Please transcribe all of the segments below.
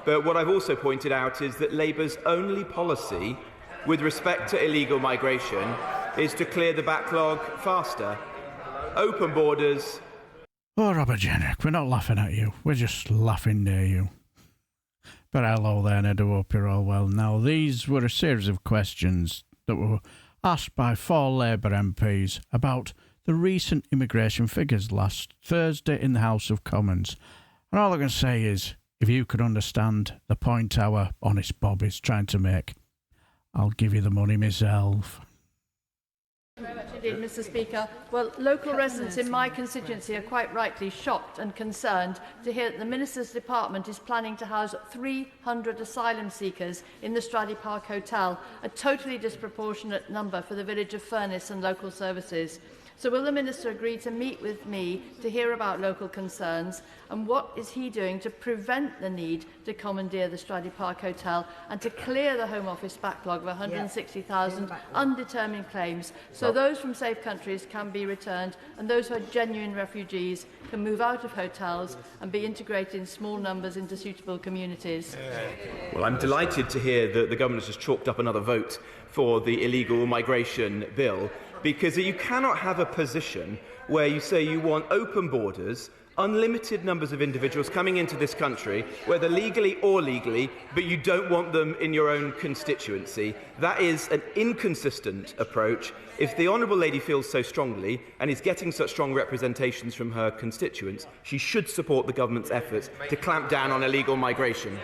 But what I've also pointed out is that Labour's only policy with respect to illegal migration is to clear the backlog faster. Open borders. Oh, Robert Jenrick, we're not laughing at you. We're just laughing near you. But hello there, and I do hope you're all well. Now, these were a series of questions that were asked by 4 Labour MPs about the recent immigration figures last Thursday in the House of Commons. And all I can say is, if you could understand the point our honest Bob is trying to make, I'll give you the money myself. Very much indeed, Mr. Speaker. Well, local residents in my constituency are quite rightly shocked and concerned to hear that the Minister's Department is planning to house 300 asylum seekers in the Stradey Park Hotel, a totally disproportionate number for the village of Furness and local services. So will the Minister agree to meet with me to hear about local concerns, and what is he doing to prevent the need to commandeer the Stradey Park Hotel and to clear the Home Office backlog of 160,000 undetermined claims, so those from safe countries can be returned and those who are genuine refugees can move out of hotels and be integrated in small numbers into suitable communities? Well, I'm delighted to hear that the government has just chalked up another vote for the illegal migration bill, because you cannot have a position where you say you want open borders, unlimited numbers of individuals coming into this country, whether legally or legally, but you don't want them in your own constituency. That is an inconsistent approach. If the Honourable Lady feels so strongly and is getting such strong representations from her constituents, she should support the government's efforts to clamp down on illegal migration.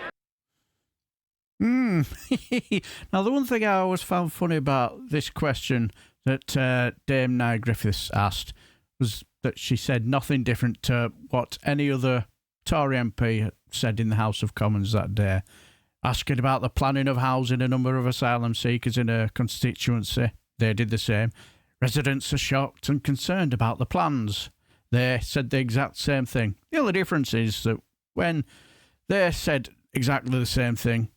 Now, the one thing I always found funny about this question that Dame Nia Griffith asked was that she said nothing different to what any other Tory MP said in the House of Commons that day, asking about the planning of housing a number of asylum seekers in her constituency. They did the same. Residents are shocked and concerned about the plans. They said the exact same thing. The only difference is that when they said exactly the same thing,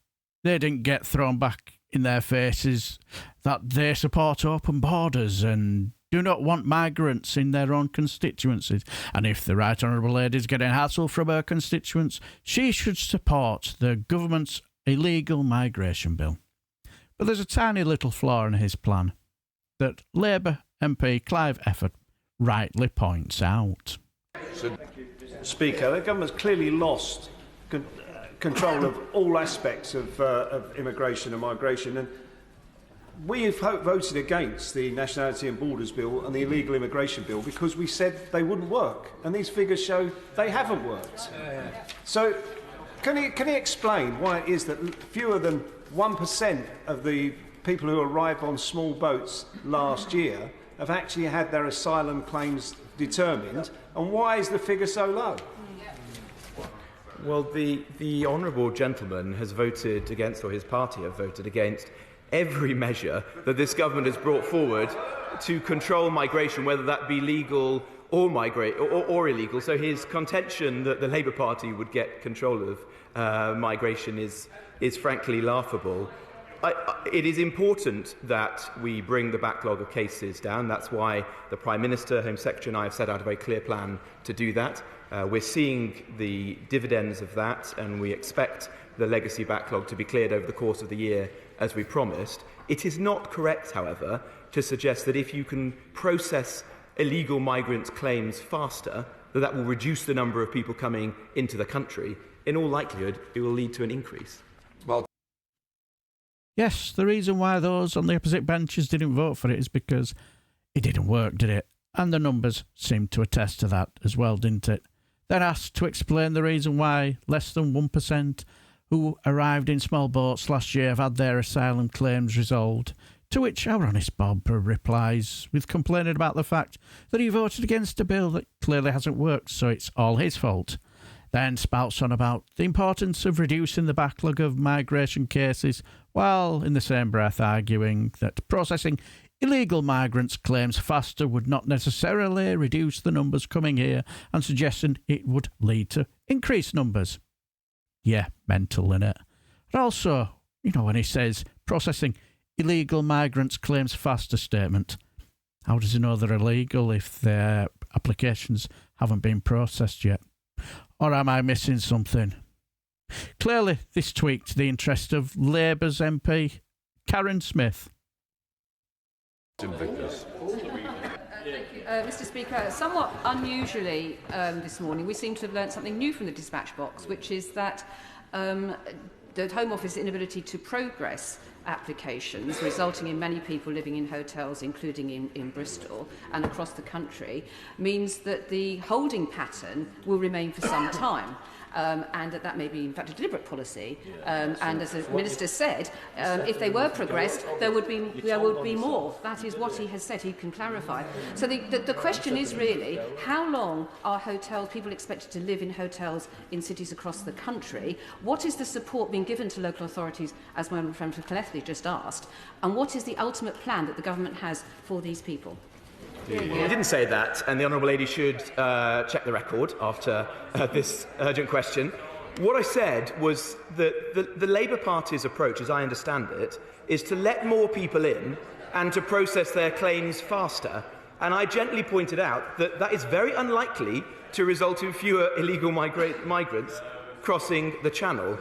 they didn't get thrown back in their faces that they support open borders and do not want migrants in their own constituencies. And if the Right Honourable Lady is getting hassle from her constituents, she should support the government's illegal migration bill. But there's a tiny little flaw in his plan that Labour MP Clive Efford rightly points out. Speaker, the government's clearly lost control of all aspects of immigration and migration, and we have voted against the Nationality and Borders Bill and the Illegal Immigration Bill because we said they wouldn't work, and these figures show they haven't worked. So can he explain why it is that fewer than 1% of the people who arrived on small boats last year have actually had their asylum claims determined, and why is the figure so low? Well, the honourable gentleman has voted against, or his party have voted against, every measure that this government has brought forward to control migration, whether that be legal or or illegal. So his contention that the Labour Party would get control of migration is frankly laughable. It is important that we bring the backlog of cases down. That's why the Prime Minister, Home Secretary and I have set out a very clear plan to do that. We're seeing the dividends of that, and we expect the legacy backlog to be cleared over the course of the year, as we promised. It is not correct, however, to suggest that if you can process illegal migrants' claims faster, that will reduce the number of people coming into the country. In all likelihood, it will lead to an increase. Well, yes, the reason why those on the opposite benches didn't vote for it is because it didn't work, did it? And the numbers seemed to attest to that as well, didn't it? They're asked to explain the reason why less than 1% who arrived in small boats last year have had their asylum claims resolved, to which our honest Bob replies with complaining about the fact that he voted against a bill that clearly hasn't worked, so it's all his fault. Then spouts on about the importance of reducing the backlog of migration cases, while in the same breath arguing that processing illegal migrants' claims faster would not necessarily reduce the numbers coming here, and suggesting it would lead to increased numbers. Yeah, mental, innit? And also, when he says processing illegal migrants' claims faster statement, how does he know they're illegal if their applications haven't been processed yet? Or am I missing something? Clearly, this tweaked the interest of Labour's MP, Karin Smyth. Mr. Speaker, somewhat unusually this morning, we seem to have learnt something new from the dispatch box, which is that the Home Office's inability to progress applications, resulting in many people living in hotels, including in Bristol and across the country, means that the holding pattern will remain for some time. And that may be, in fact, a deliberate policy. And as the Minister said, if they were progressed, there would be more. That is what he has said. He can clarify. So the question is really, how long are people expected to live in hotels in cities across the country? What is the support being given to local authorities, as my friend from Clethley just asked? And what is the ultimate plan that the government has for these people? He didn't say that, and the Honourable Lady should check the record after this urgent question. What I said was that the Labour Party's approach, as I understand it, is to let more people in and to process their claims faster. And I gently pointed out that that is very unlikely to result in fewer illegal migrants crossing the Channel.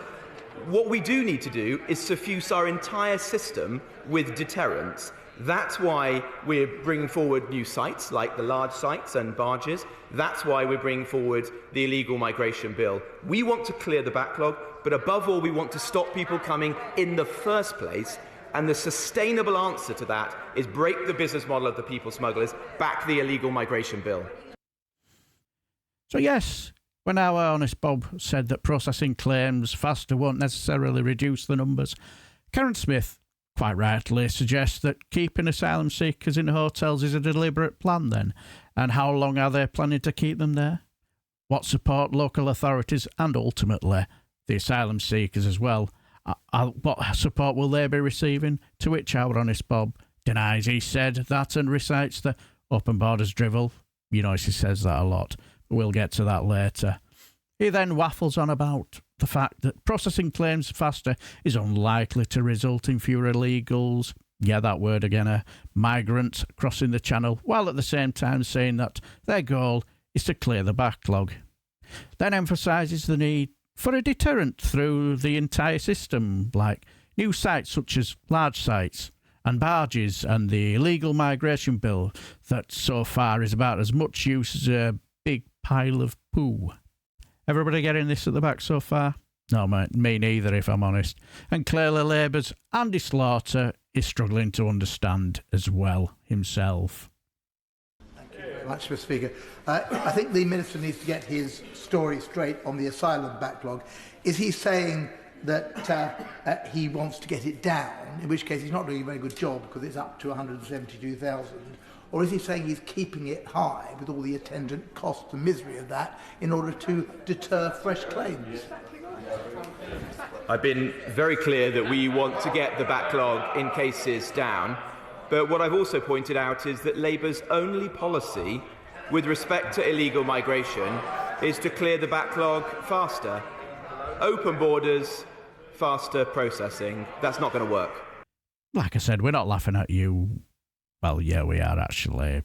What we do need to do is suffuse our entire system with deterrence. That's why we're bringing forward new sites, like the large sites and barges. That's why we're bringing forward the illegal migration bill. We want to clear the backlog, but above all, we want to stop people coming in the first place. And the sustainable answer to that is break the business model of the people smugglers, back the illegal migration bill. So yes, when our honest Bob said that processing claims faster won't necessarily reduce the numbers, Karin Smyth quite rightly suggests that keeping asylum seekers in hotels is a deliberate plan then. And how long are they planning to keep them there? What support local authorities and ultimately the asylum seekers as well, what support will they be receiving? To which our honest Bob denies he said that and recites the open borders drivel. You know, she says that a lot. We'll get to that later. He then waffles on about the fact that processing claims faster is unlikely to result in fewer illegals, yeah, that word again, migrants crossing the Channel, while at the same time saying that their goal is to clear the backlog. Then emphasises the need for a deterrent through the entire system, like new sites such as large sites and barges and the illegal migration bill that so far is about as much use as a big pile of poo. Everybody getting this at the back so far? No, me neither, if I'm honest. And clearly Labour's Andy Sloughter is struggling to understand as well himself. Thank you very much, Mr. Speaker. I think the Minister needs to get his story straight on the asylum backlog. Is he saying that he wants to get it down, in which case he's not doing a very good job because it's up to 172,000? Or is he saying he's keeping it high with all the attendant costs and misery of that in order to deter fresh claims? I've been very clear that we want to get the backlog in cases down, but what I've also pointed out is that Labour's only policy with respect to illegal migration is to clear the backlog faster. Open borders, faster processing. That's not going to work. Like I said, we're not laughing at you. Well, yeah, we are actually,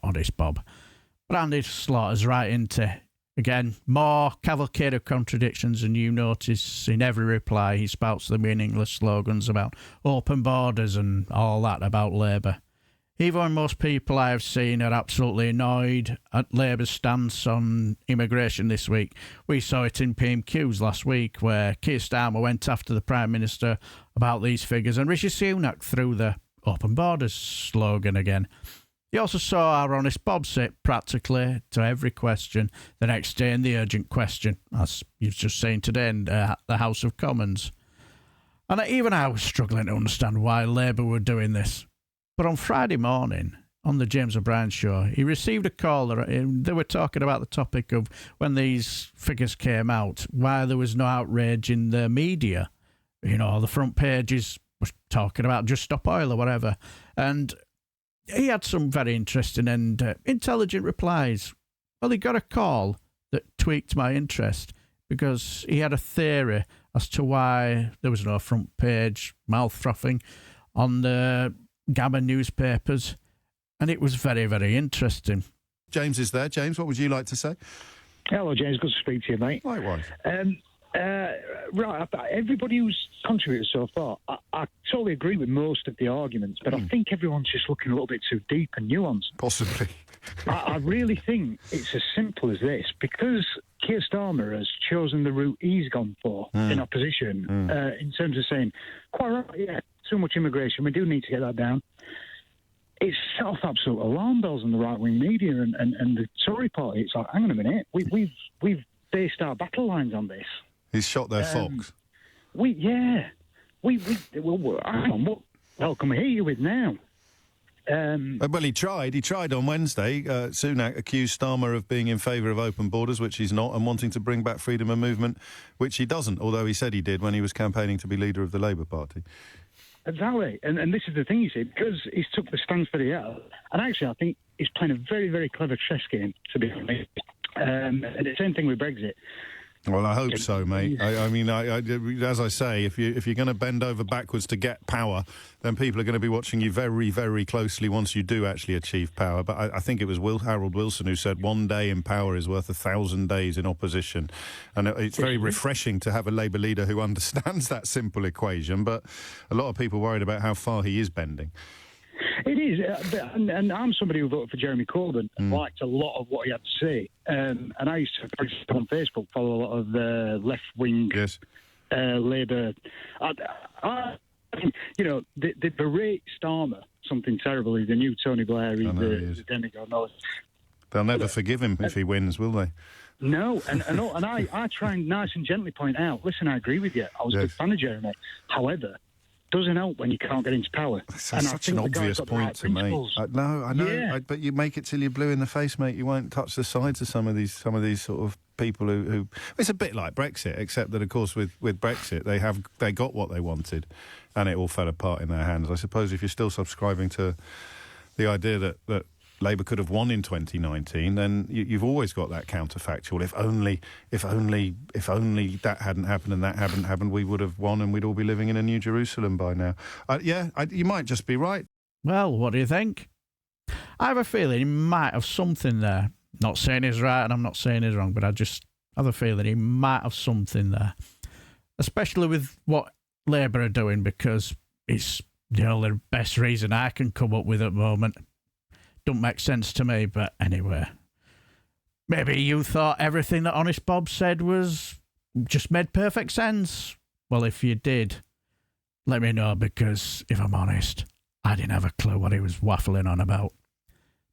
honest Bob. But Andy Slaughter's right into, again, more cavalcade of contradictions, and you notice in every reply he spouts the meaningless slogans about open borders and all that about Labour. Even when most people I have seen are absolutely annoyed at Labour's stance on immigration this week, we saw it in PMQs last week where Keir Starmer went after the Prime Minister about these figures and Rishi Sunak threw the open borders slogan again. You also saw our honest Bob sit practically to every question the next day in the urgent question, as you've just seen today in the House of Commons. And even I was struggling to understand why Labour were doing this. But on Friday morning, on the James O'Brien show, he received a call. They were talking about the topic of when these figures came out, why there was no outrage in the media. You know, the front pages were talking about Just Stop Oil or whatever. And he had some very interesting and intelligent replies. Well, he got a call that tweaked my interest because he had a theory as to why there was no front page mouth frothing on the Gammon newspapers, and it was very, very interesting. James is there. James, what would you like to say? Hello, James. Good to speak to you, mate. Likewise. Right, everybody who's contributed so far, I totally agree with most of the arguments, but I think everyone's just looking a little bit too deep and nuanced. Possibly. I really think it's as simple as this. Because Keir Starmer has chosen the route he's gone for in opposition, in terms of saying, quite right, yeah, too much immigration, we do need to get that down. It's set off absolute alarm bells in the right-wing media and the Tory party. It's like, hang on a minute, we've based our battle lines on this. He's shot their fox. Well, hang on, what the hell can we hear you with now? Well, he tried on Wednesday. Sunak accused Starmer of being in favour of open borders, which he's not, and wanting to bring back freedom of movement, which he doesn't, although he said he did when he was campaigning to be leader of the Labour Party. Exactly, and this is the thing, you see, because he's took the stance that he has, and actually I think he's playing a very, very clever chess game, to be honest. And the same thing with Brexit. Well, I hope so, mate. I mean, as I say, if you're going to bend over backwards to get power, then people are going to be watching you very, very closely once you do actually achieve power. But I think it was Harold Wilson who said 1 day in power is worth 1,000 days in opposition. And it's very refreshing to have a Labour leader who understands that simple equation. But a lot of people worried about how far he is bending. It is, and I'm somebody who voted for Jeremy Corbyn and liked a lot of what he had to say. And I used to, for example, on Facebook, follow a lot of left-wing Labour. You know, they berate Starmer something terrible. He's the new Tony Blair. He's the demigod. They'll never forgive him if he wins, will they? No, and I try and nice and gently point out, listen, I agree with you. I was a big fan of Jeremy. However, doesn't help when you can't get into power. That's such an obvious point to make. No, I know, yeah. But you make it till you're blue in the face, mate. You won't touch the sides of some of these sort of people who. It's a bit like Brexit, except that of course with Brexit they got what they wanted, and it all fell apart in their hands. I suppose if you're still subscribing to the idea that Labour could have won in 2019, then you've always got that counterfactual. If only that hadn't happened and that hadn't happened, we would have won and we'd all be living in a New Jerusalem by now. You might just be right. Well, what do you think? I have a feeling he might have something there. Not saying he's right and I'm not saying he's wrong, but I just have a feeling he might have something there. Especially with what Labour are doing, because it's the only best reason I can come up with at the moment. Don't make sense to me, but anyway. Maybe you thought everything that Honest Bob said was just made perfect sense. Well, if you did, let me know, because if I'm honest, I didn't have a clue what he was waffling on about.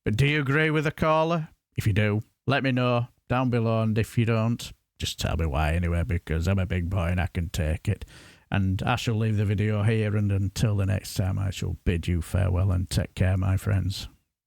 But do you agree with the caller? If you do, let me know down below, and if you don't, just tell me why anyway, because I'm a big boy and I can take it. And I shall leave the video here, and until the next time, I shall bid you farewell and take care, my friends.